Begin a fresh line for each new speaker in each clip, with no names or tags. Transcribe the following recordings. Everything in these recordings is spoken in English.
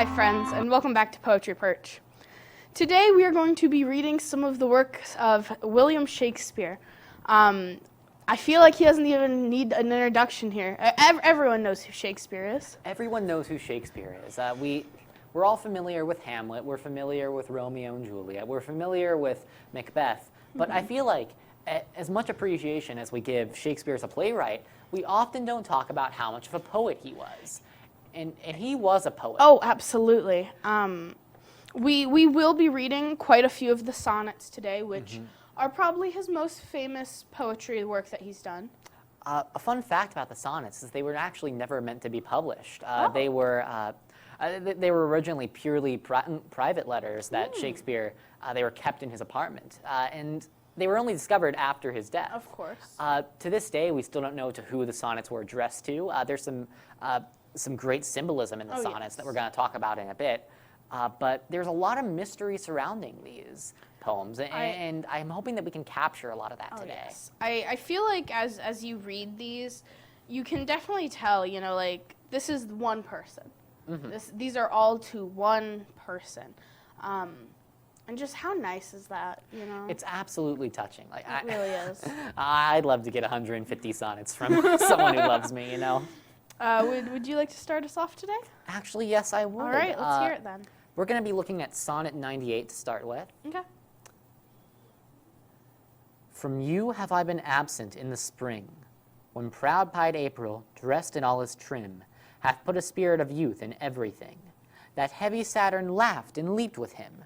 Hi friends, and welcome back to Poetry Perch. Today we are going to be reading some of the works of William Shakespeare. I feel like he doesn't even need an introduction here. Everyone knows who Shakespeare is.
Everyone knows who Shakespeare is. We're all familiar with Hamlet, we're familiar with Romeo and Juliet, we're familiar with Macbeth, but I feel like as much appreciation as we give Shakespeare as a playwright, we often don't talk about how much of a poet he was. And he was a poet.
Oh, absolutely. We will be reading quite a few of the sonnets today, which are probably his most famous poetry work that he's done.
A fun fact about the sonnets is they were actually never meant to be published. They were originally purely private letters that Shakespeare, they were kept in his apartment. And they were only discovered after his death.
Of course.
To this day, we still don't know to who the sonnets were addressed to. There's some great symbolism in the sonnets that we're going to talk about in a bit. But there's a lot of mystery surrounding these poems, and I'm hoping that we can capture a lot of that today.
Yes. I feel like as you read these, you can definitely tell, like, this is one person. These are all to one person. And just how nice is that,
It's absolutely touching. Like,
it really is.
I'd love to get 150 sonnets from someone who loves me,
Would you like to start us off today?
Actually, yes, I would.
All right, let's hear it then.
We're going to be looking at Sonnet 98 to start with.
Okay.
From you have I been absent in the spring, when proud-pied April, dressed in all his trim, hath put a spirit of youth in everything. That heavy Saturn laughed and leaped with him.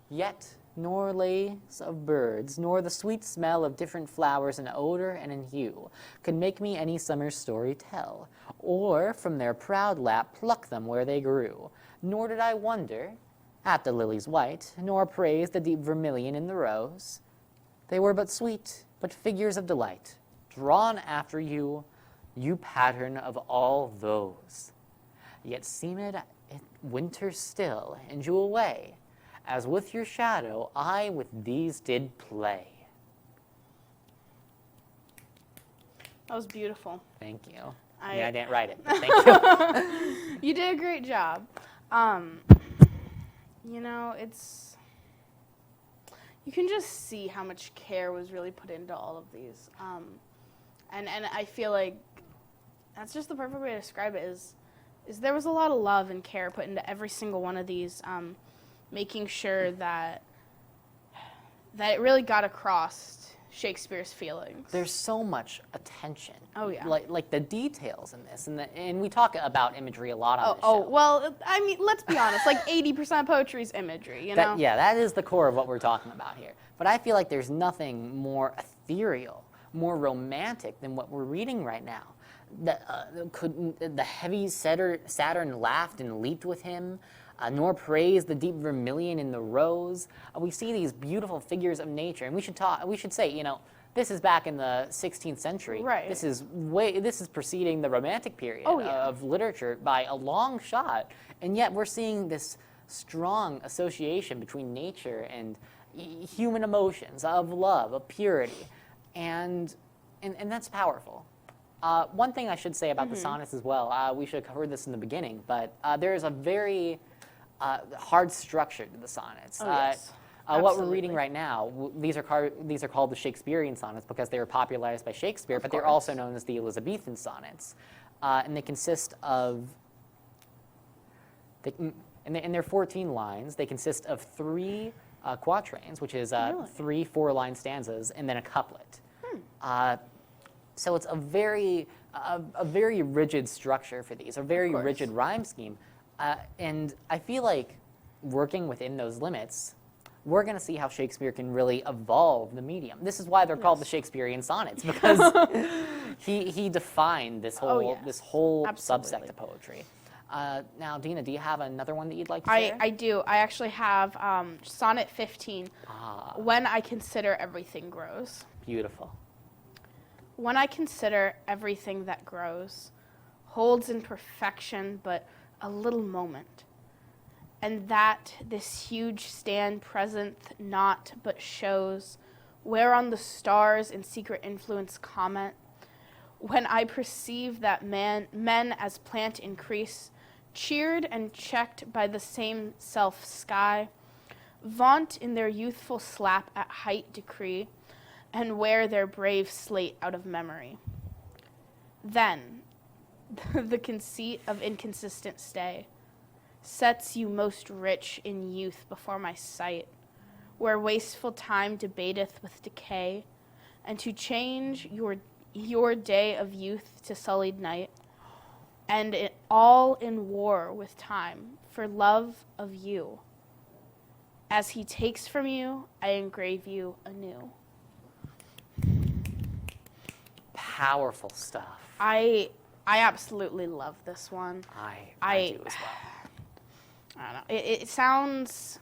Yet nor lays of birds, nor the sweet smell of different flowers in odor and in hue, could make me any summer's story tell, or from their proud lap pluck them where they grew. Nor did I wonder at the lilies white, nor praise the deep vermilion in the rose. They were but sweet, but figures of delight, drawn after you, you pattern of all those. Yet seemed it winter still, and you away, as with your shadow I with these did play.
That was beautiful.
Thank you. I didn't write it, but thank you.
You did a great job. It's... You can just see how much care was really put into all of these. And I feel like that's just the perfect way to describe it is there was a lot of love and care put into every single one of these, making sure that it really got across Shakespeare's feelings.
There's so much attention.
Oh, yeah.
Like the details in this, and we talk about imagery a lot on this show.
Oh, well, I mean, let's be honest, like 80% of poetry is imagery,
Yeah, that is the core of what we're talking about here. But I feel like there's nothing more ethereal, more romantic than what we're reading right now. The heavy Saturn laughed and leaped with him, nor praised the deep vermilion in the rose. We see these beautiful figures of nature, and we should say, this is back in the 16th century.
Right.
This is preceding the Romantic period of literature by a long shot, and yet we're seeing this strong association between nature and human emotions of love, of purity, and that's powerful. One thing I should say about the sonnets as well, we should have covered this in the beginning, but there is a very hard structure to the sonnets.
Yes.
What we're reading right now, these are called the Shakespearean sonnets because they were popularized by Shakespeare, but they're also known as the Elizabethan sonnets, and they consist of. And they're 14 lines. They consist of 3 quatrains, which is 3 4-line stanzas, and then a couplet. So it's a very rigid structure for these, a very rigid rhyme scheme. And I feel like working within those limits, we're going to see how Shakespeare can really evolve the medium. This is why they're called the Shakespearean sonnets, because he defined this whole subsect of poetry. Now, Dina, do you have another one that you'd like to share?
I do. I actually have Sonnet 15, When I Consider Everything Grows.
Beautiful.
When I consider everything that grows, holds in perfection but a little moment, and that this huge stand presenteth not but shows, whereon the stars in secret influence comment, when I perceive that men as plant increase, cheered and checked by the same self-sky, vaunt in their youthful slap at height decree, and wear their brave slate out of memory. Then, the conceit of inconsistent stay sets you most rich in youth before my sight, where wasteful time debateth with decay, and to change your day of youth to sullied night, and it all in war with time for love of you. As he takes from you, I engrave you anew.
Powerful stuff.
I absolutely love this one.
I do as well.
I don't know. It sounds.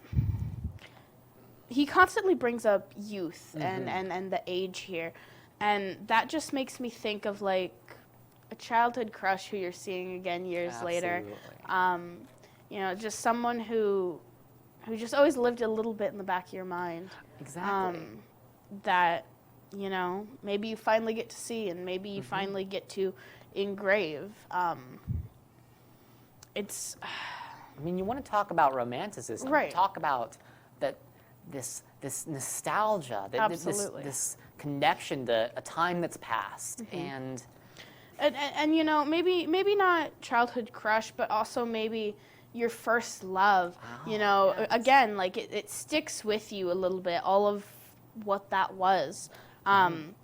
He constantly brings up youth and the age here, and that just makes me think of like a childhood crush who you're seeing again years later. You know, just someone who just always lived a little bit in the back of your mind.
Exactly.
That, you know, maybe you finally get to see, and maybe you finally get to engrave. It's.
I mean, you want to talk about romanticism.
Right.
Talk about that this nostalgia,
Absolutely.
this connection to a time that's passed, and
you know, maybe not childhood crush, but also maybe your first love.
Oh,
You know,
yes.
again, like it sticks with you a little bit, all of what that was. And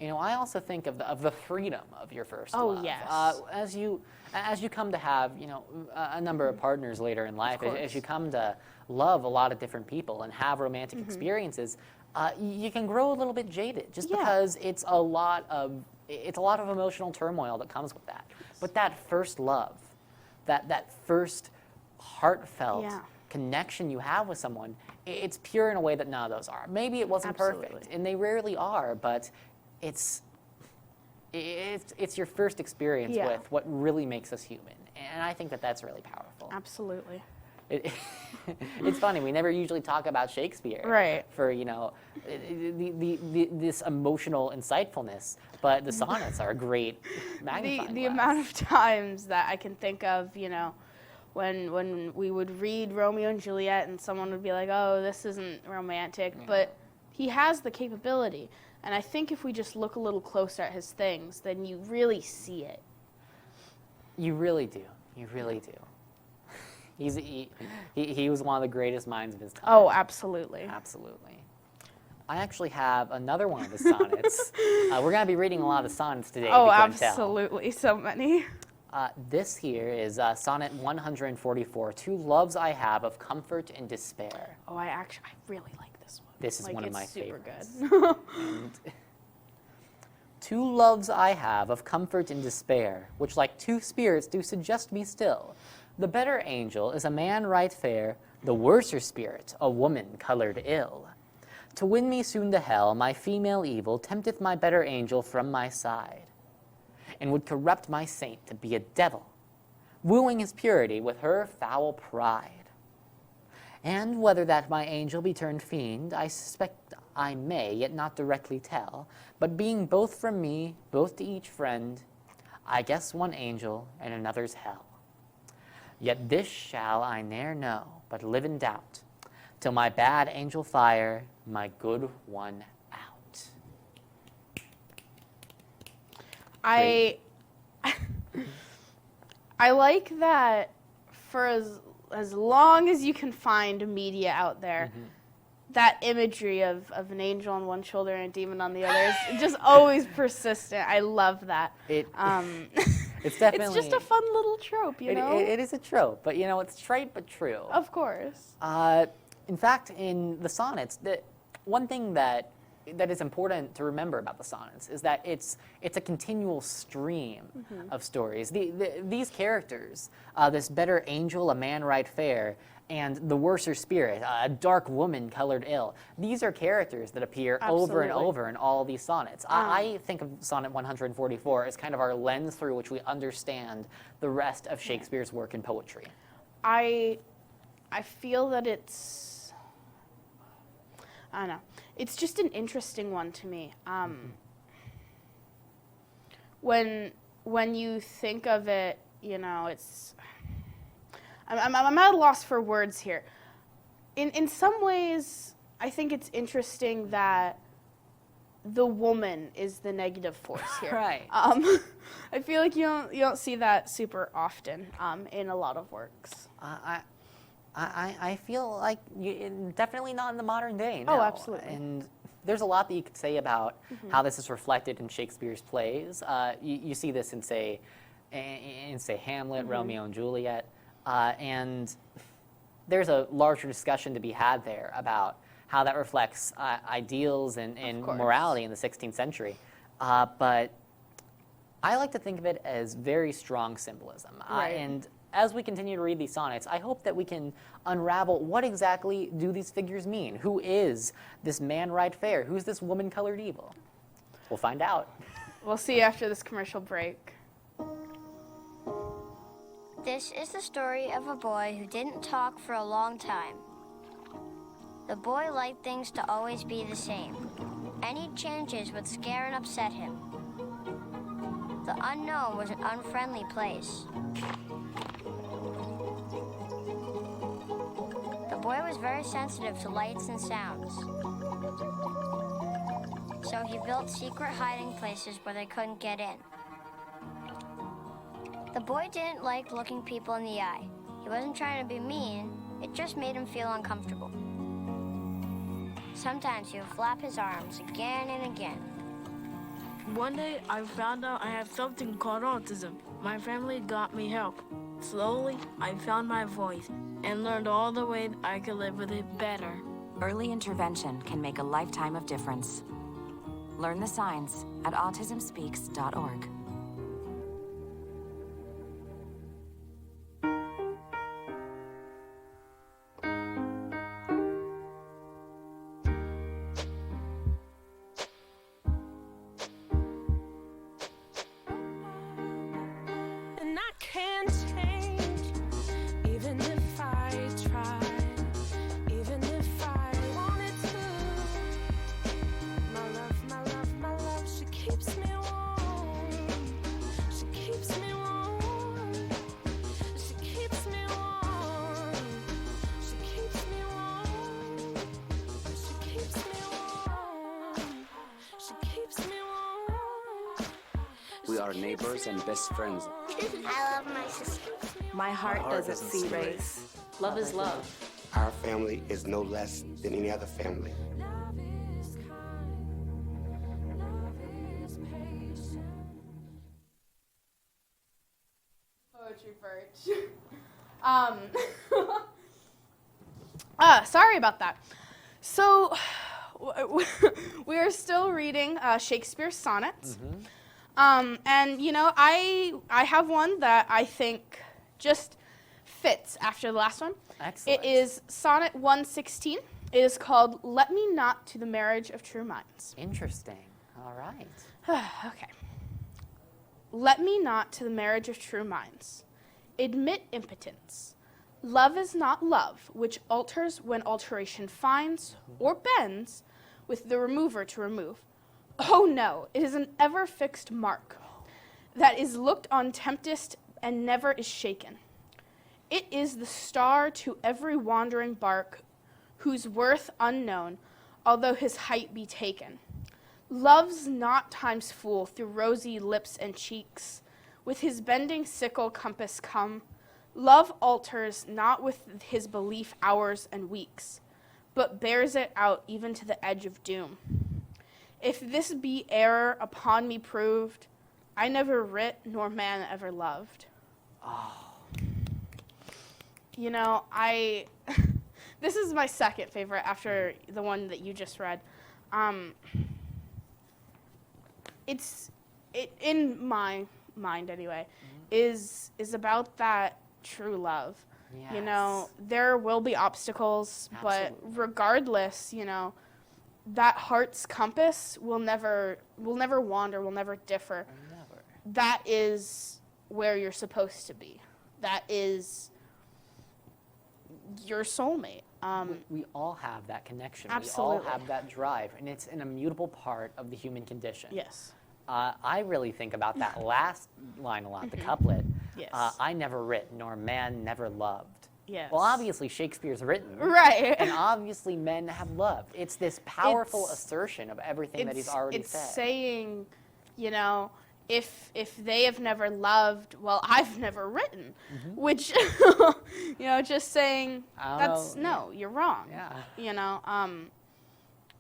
you know, I also think of the freedom of your first
Oh,
love.
yes.
As you come to have, you know, a number of partners later in life,
course.
as you come to love a lot of different people and have romantic experiences, you can grow a little bit jaded just
Yeah.
because it's a lot of emotional turmoil that comes with that. But that first love, that first heartfelt
Yeah.
connection you have with someone, it's pure in a way that none of those are. Maybe it wasn't perfect,
Absolutely.
and they rarely are, but it's your first experience
Yeah.
with what really makes us human, and I think that that's really powerful.
absolutely.
It's funny, we never usually talk about Shakespeare
Right.
for, you know, this emotional insightfulness, but the sonnets are a great magnifying
The
glass.
amount of times that I can think of, you know, when we would read Romeo and Juliet and someone would be like, oh, this isn't romantic, but he has the capability. And I think if we just look a little closer at his things, then you really see it.
You really do. You really do. He was one of the greatest minds of his time.
Oh, absolutely.
Absolutely. I actually have another one of his sonnets. We're going to be reading a lot of sonnets today.
Oh,
if you couldn't tell.
absolutely. So many.
This here is sonnet 144, Two Loves I Have of Comfort and Despair.
Oh, I really like this one.
This is
like,
one of my
it's super
favorites.
good.
And two loves I have of comfort and despair, which like two spirits do suggest me still. The better angel is a man right fair, the worser spirit a woman colored ill. To win me soon to hell, my female evil tempteth my better angel from my side, and would corrupt my saint to be a devil, wooing his purity with her foul pride. And whether that my angel be turned fiend, I suspect I may, yet not directly tell, but being both from me, both to each friend, I guess one angel and another's hell. Yet this shall I ne'er know, but live in doubt, till my bad angel fire my good one out.
I like that for as long as you can find media out there, that imagery of an angel on one shoulder and a demon on the other is just always persistent. I love that.
It's definitely...
It's just a fun little trope, you know?
It is a trope, but, you know, it's trite but true.
Of course.
In fact, in the sonnets, one thing that is important to remember about the sonnets is that it's a continual stream of stories. These characters, this better angel, a man right fair, and the worser spirit, a dark woman colored ill. These are characters that appear over and
Absolutely.
over in all these sonnets. I think of Sonnet 144 as kind of our lens through which we understand the rest of Shakespeare's work in poetry.
I feel that it's, I don't know, it's just an interesting one to me. When when you think of it, it's I'm at a loss for words here. In some ways, I think it's interesting that the woman is the negative force here.
Right.
I feel like you don't see that super often in a lot of works.
I feel like definitely not in the modern day. No.
Oh, absolutely.
And there's a lot that you could say about how this is reflected in Shakespeare's plays. You see this in say Hamlet, Romeo and Juliet, and there's a larger discussion to be had there about how that reflects ideals and morality in the 16th century. But I like to think of it as very strong symbolism.
Right.
And as we continue to read these sonnets, I hope that we can unravel what exactly do these figures mean? Who is this man right fair? Who's this woman colored evil? We'll find out.
We'll see after this commercial break.
This is the story of a boy who didn't talk for a long time. The boy liked things to always be the same. Any changes would scare and upset him. The unknown was an unfriendly place. The boy was very sensitive to lights and sounds. So he built secret hiding places where they couldn't get in. The boy didn't like looking people in the eye. He wasn't trying to be mean, it just made him feel uncomfortable. Sometimes he would flap his arms again and again.
One day, I found out I have something called autism. My family got me help. Slowly, I found my voice and learned all the ways I could live with it better.
Early intervention can make a lifetime of difference. Learn the signs at autismspeaks.org.
We are neighbors and best friends.
I love my sister.
My heart doesn't see race. Love is love.
Our family is no less than any other family.
Poetry Perch. Sorry about that. So, we are still reading Shakespeare's sonnets. And, I have one that I think just fits after the last one.
Excellent.
It is Sonnet 116. It is called Let Me Not to the Marriage of True Minds.
Interesting. All right.
Okay. Let me not to the marriage of true minds. Admit impotence. Love is not love, which alters when alteration finds or bends with the remover to remove. Oh no, it is an ever-fixed mark that is looked on temptest and never is shaken. It is the star to every wandering bark, whose worth unknown, although his height be taken. Love's not time's fool through rosy lips and cheeks, with his bending sickle compass come. Love alters not with his belief hours and weeks, but bears it out even to the edge of doom. If this be error upon me proved, I never writ nor man ever loved.
Oh.
This is my second favorite after the one that you just read. It in my mind anyway, is about that true love.
Yes.
There will be obstacles,
Absolutely.
but regardless, that heart's compass will never wander, will never differ.
Never.
That is where you're supposed to be. That is your soulmate.
We all have that connection.
Absolutely.
We all have that drive, and it's an immutable part of the human condition.
Yes.
I really think about that last line a lot, the couplet.
Yes.
I never writ, nor man never loved.
Yes.
Well, obviously Shakespeare's written.
Right.
And obviously men have loved. It's this powerful
It's-
assertion of everything that he's already
it's
said.
saying, you know, if they have never loved, well, I've never written, which, you know, just saying
I don't
that's
know,
no, you're wrong.
Yeah.
You know,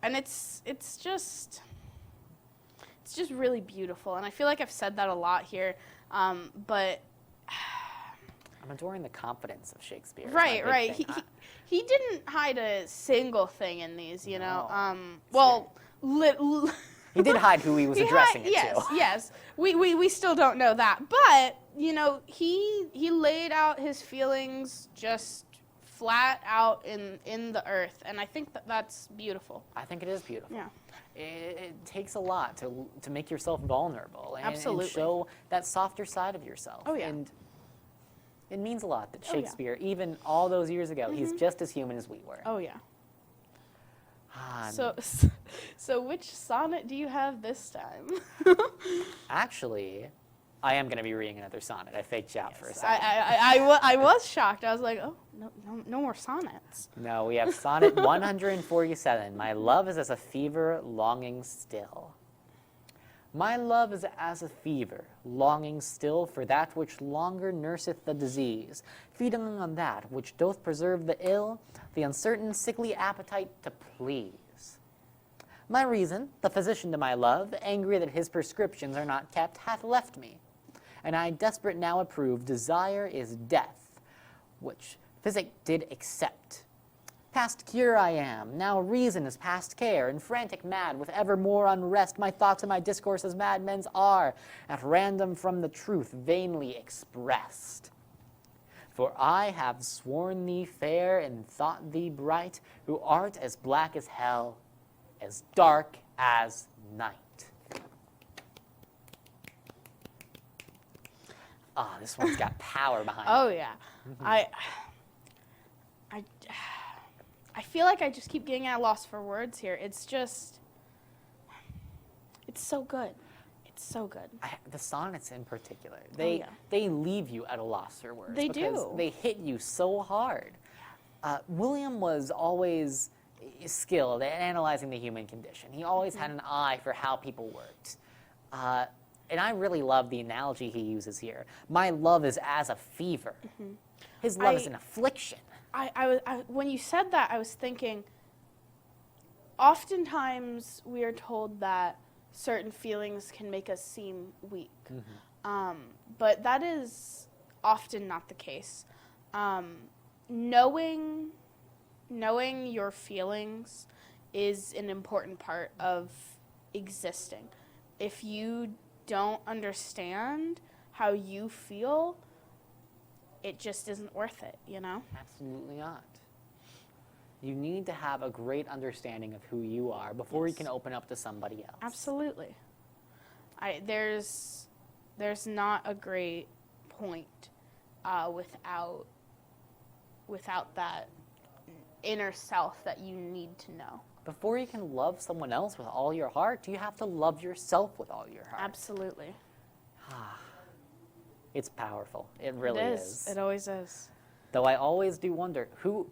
and it's just really beautiful, and I feel like I've said that a lot here, but
I'm adoring the confidence of Shakespeare. is my
right.
big thing.
He didn't hide a single thing in these, you know.
No.
Well,
He did hide who he was addressing it
yes,
to.
Yes, we still don't know that, but you know, he laid out his feelings just flat out in the earth, and I think that's beautiful.
I think it is beautiful.
Yeah.
It takes a lot to make yourself vulnerable and
Absolutely.
show that softer side of yourself.
Oh, yeah.
And it means a lot that
Oh, yeah.
Shakespeare, even all those years ago, he's just as human as we were.
Oh yeah.
Ah,
So which sonnet do you have this time?
Actually, I am going to be reading another sonnet. I faked you out for a second.
I was shocked. I was like, oh, no more sonnets.
No, we have sonnet 147. My love is as a fever, longing still. My love is as a fever, longing still for that which longer nurseth the disease, feeding on that which doth preserve the ill, the uncertain sickly appetite to please. My reason, the physician to my love, angry that his prescriptions are not kept, hath left me, and I desperate now approve desire is death, which physic did accept. Past cure I am, now reason is past care, and frantic mad with ever more unrest, my thoughts and my discourse as madmen's are, at random from the truth vainly expressed. For I have sworn thee fair and thought thee bright, who art as black as hell, as dark as night. Ah, this one's got power behind it.
Oh yeah. I feel like I just keep getting at a loss for words here. It's just, it's so good. It's so good.
The sonnets in particular,
yeah.
they leave you at a loss for words.
They
because
do.
They hit you so hard. William was always skilled at analyzing the human condition. He always had an eye for how people worked. And I really love the analogy he uses here. My love is as a fever. His love is an affliction.
When you said that, I was thinking, oftentimes we are told that certain feelings can make us seem weak. But that is often not the case. Knowing your feelings is an important part of existing. If you don't understand how you feel, it just isn't worth it, you know?
Absolutely not. You need to have a great understanding of who you are before you can open up to somebody else.
Absolutely. There's not a great point without that inner self that you need to know.
Before you can love someone else with all your heart, you have to love yourself with all your heart.
Absolutely.
It's powerful. It really
It
is.
It always is.
Though I always do wonder, who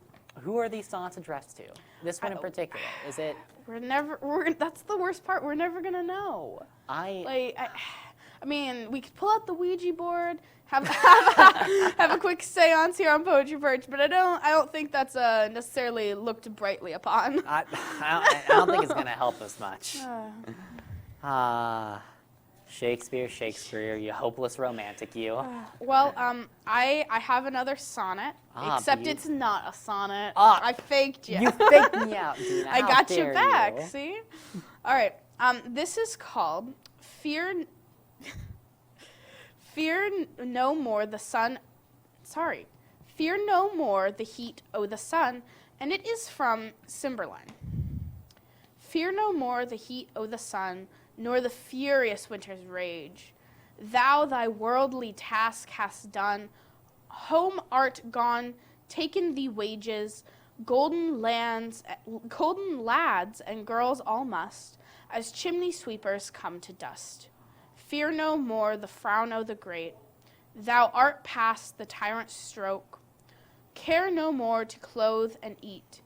are these sonnets addressed to? This one in particular. Is it...
That's the worst part. We're never going to know. I mean, we could pull out the Ouija board, have a quick seance here on Poetry Perch, but I don't think that's necessarily looked brightly upon.
I don't think it's going to help us much. Shakespeare, you hopeless romantic, you.
Well, I have another sonnet, except it's not a sonnet. I faked you.
You faked me out, Dina.
I
How
got you
dare
back,
you.
see? All right, this is called Fear No More the Sun. Sorry. Fear no more the heat o' the sun, and it is from Cymberline. Fear no more the heat o' the sun, nor the furious winter's rage. Thou thy worldly task hast done, home art gone, taken thee wages, golden lads and girls all must, as chimney sweepers come to dust. Fear no more the frown o' the great. Thou art past the tyrant's stroke. Care no more to clothe and eat.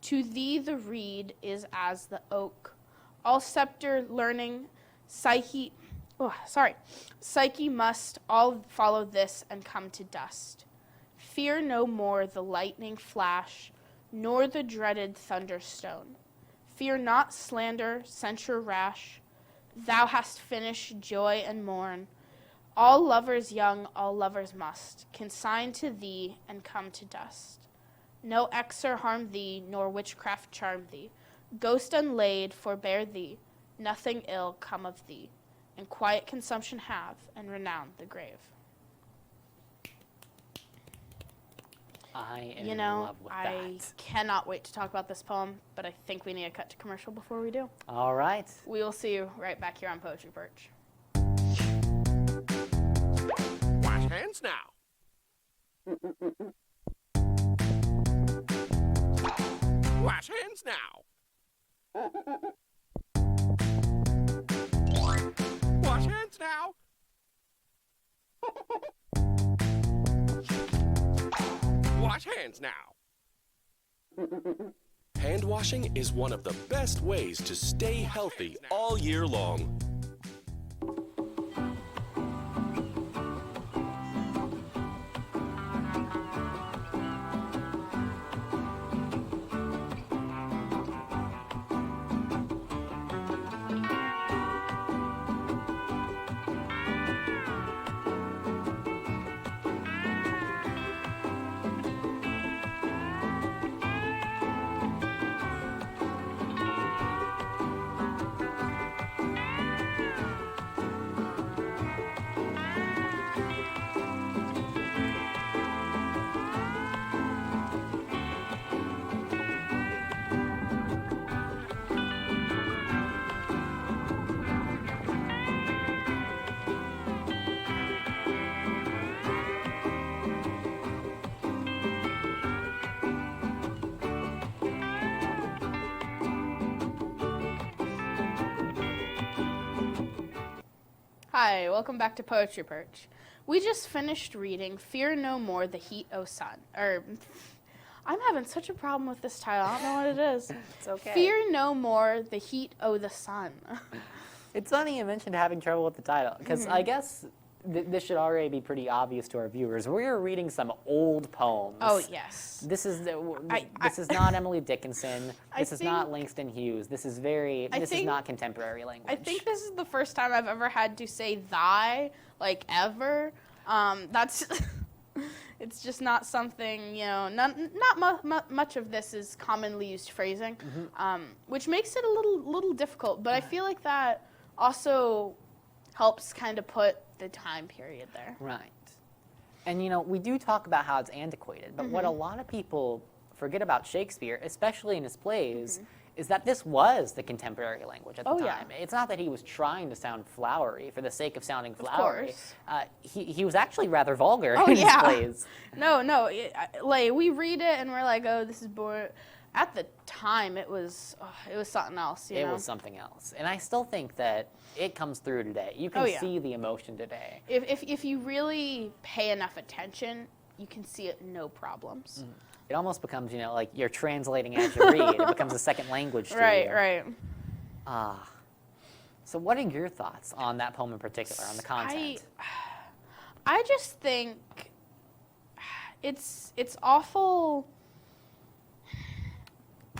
To thee the reed is as the oak. All scepter learning, Psyche must all follow this and come to dust. Fear no more the lightning flash, nor the dreaded thunderstone. Fear not slander, censure rash. Thou hast finished joy and mourn. All lovers young, all lovers must consign to thee and come to dust. No exor harm thee, nor witchcraft charm thee. Ghost unlaid forbear thee. Nothing ill come of thee. And quiet consumption have, and renown the grave.
I am in love with that.
I cannot wait to talk about this poem, but I think we need a cut to commercial before we do.
All right.
We will see you right back here on Poetry Perch.
Wash hands now. Wash hands now. Wash hands now. Wash hands now.
Hand washing is one of the best ways to stay healthy all year long.
Hi, welcome back to Poetry Perch. We just finished reading Fear No More, The Heat O' Sun. I'm having such a problem with this title. I don't know what it is.
It's okay.
Fear No More, The Heat O' the Sun.
It's funny you mentioned having trouble with the title, because I guess this should already be pretty obvious to our viewers. We're reading some old poems.
Oh, yes.
This is not Emily Dickinson. This is not
think-
Langston Hughes. This is not contemporary language.
I think this is the first time I've ever had to say thy, like, ever. That's... It's just not something, not much of this is commonly used phrasing, which makes it a little difficult. But I feel like that also helps kind of put the time period there.
Right. And, we do talk about how it's antiquated, but what a lot of people forget about Shakespeare, especially in his plays, is that this was the contemporary language at the time.
Yeah.
It's not that he was trying to sound flowery for the sake of sounding
Of
flowery.
course.
He was actually rather vulgar
Oh,
in his
yeah.
plays.
No, like, we read it and we're like, oh, this is boring. At the time, it was something else,
It was something else. And I still think that it comes through today. You can
Oh, yeah.
see the emotion today.
If you really pay enough attention, you can see it no problems.
It almost becomes, like you're translating as you read. It becomes a second language to you.
Right.
So what are your thoughts on that poem in particular, on the content?
I just think it's awful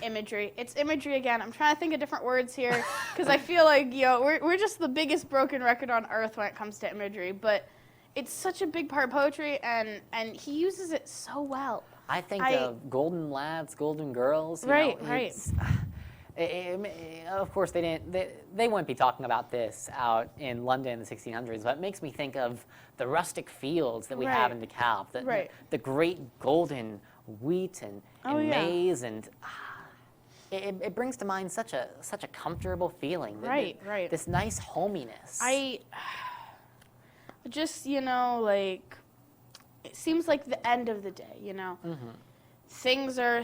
imagery. It's imagery again. I'm trying to think of different words here because I feel like we're just the biggest broken record on earth when it comes to imagery. But it's such a big part of poetry, and he uses it so well.
I think of golden lads, golden girls.
Right.
Of course, they wouldn't be talking about this out in London in the 1600s, but it makes me think of the rustic fields that we have in DeKalb, the great golden wheat and maize, and it brings to mind such a comfortable feeling.
Right.
This nice hominess.
Just, like, it seems like the end of the day, Things are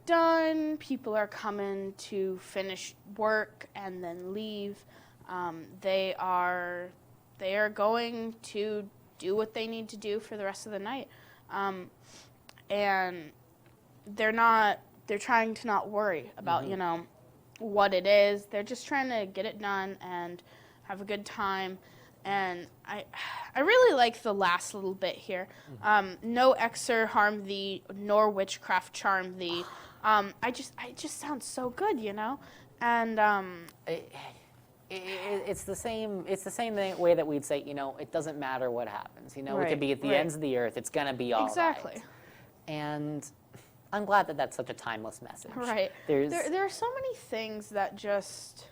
done, people are coming to finish work and then leave. They are they are going to do what they need to do for the rest of the night. And they're trying to not worry about, you know, what it is. They're just trying to get it done and have a good time. And I really like the last little bit here. No exor harm thee, nor witchcraft charm thee. It just sounds so good, you know? And
it's the same way that we'd say, you know, it doesn't matter what happens. You know, it could be at the ends of the earth. It's going to be all right.
Exactly.
And I'm glad that that's such a timeless message.
Right. There are so many things that just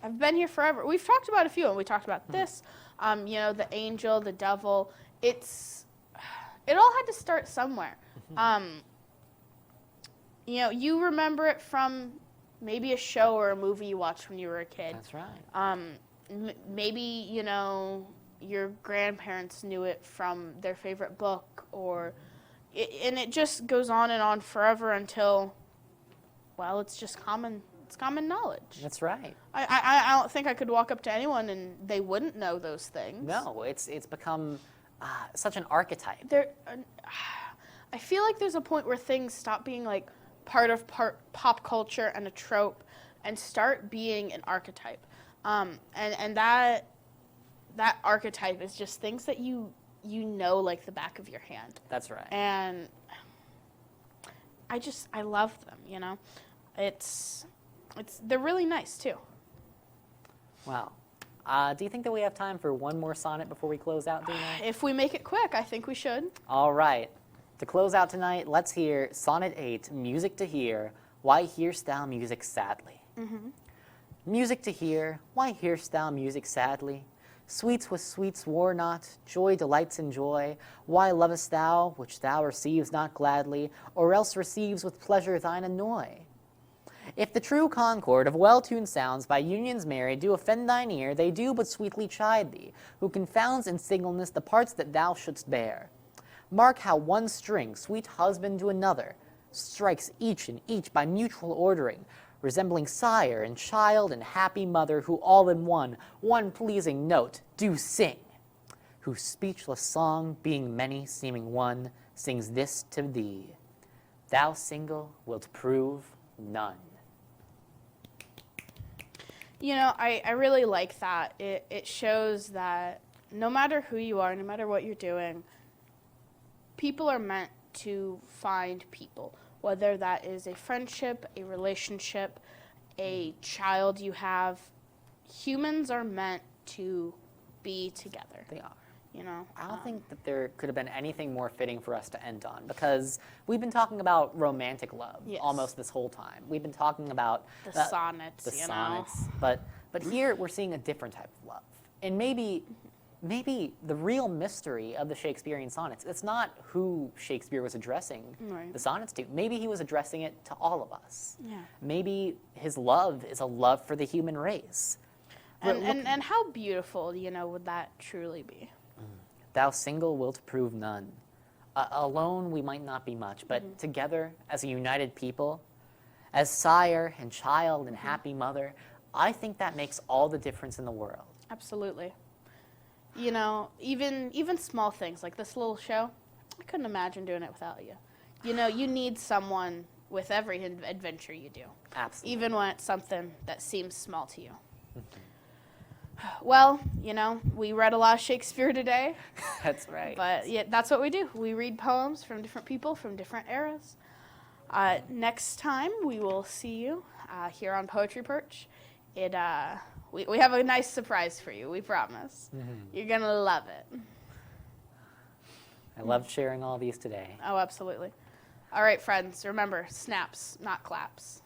have been here forever. We've talked about a few, and we talked about this, you know, the angel, the devil. It all had to start somewhere. You know, you remember it from maybe a show or a movie you watched when you were a kid.
That's right.
Maybe, you know, your grandparents knew it from their favorite book, and it just goes on and on forever until, well, it's just common knowledge.
That's right.
I don't think I could walk up to anyone and they wouldn't know those things.
No, it's become such an archetype.
I feel like there's a point where things stop being like part of pop culture and a trope and start being an archetype. And that archetype is just things that you know like the back of your hand.
That's right.
And I love them, you know. They're really nice too.
Wow. Do you think that we have time for one more sonnet before we close out, Dina?
If we make it quick, I think we should.
All right. To close out tonight, let's hear Sonnet 8, Music to Hear, Why Hearst Thou Music Sadly? Music to hear, why hearst thou music sadly? Sweets with sweets war not, joy delights in joy. Why lovest thou, which thou receives not gladly, or else receives with pleasure thine annoy? If the true concord of well-tuned sounds by unions married do offend thine ear, they do but sweetly chide thee, who confounds in singleness the parts that thou shouldst bear. Mark how one string, sweet husband to another, strikes each and each by mutual ordering, resembling sire and child and happy mother, who all in one pleasing note do sing, whose speechless song, being many, seeming one, sings this to thee: thou single wilt prove none.
You know, I really like that. It shows that no matter who you are, no matter what you're doing, people are meant to find people, whether that is a friendship, a relationship, a child you have. Humans are meant to be together.
They are.
You know,
I don't think that there could have been anything more fitting for us to end on, because we've been talking about romantic love almost this whole time. We've been talking about
the sonnets,
but here we're seeing a different type of love. And maybe the real mystery of the Shakespearean sonnets, it's not who Shakespeare was addressing the sonnets to. Maybe he was addressing it to all of us.
Yeah.
Maybe his love is a love for the human race.
And how beautiful, you know, would that truly be?
Thou single wilt prove none. Alone we might not be much, but together as a united people, as sire and child and happy mother, I think that makes all the difference in the world.
Absolutely. You know, even small things like this little show, I couldn't imagine doing it without you. You know, you need someone with every adventure you do.
Absolutely.
Even when it's something that seems small to you. Well, you know, we read a lot of Shakespeare today.
That's right.
But yeah, that's what we do. We read poems from different people from different eras. Next time we will see you here on Poetry Perch. We have a nice surprise for you, we promise. You're going to love it.
I loved sharing all these today.
Oh, absolutely. All right, friends, remember, snaps, not claps.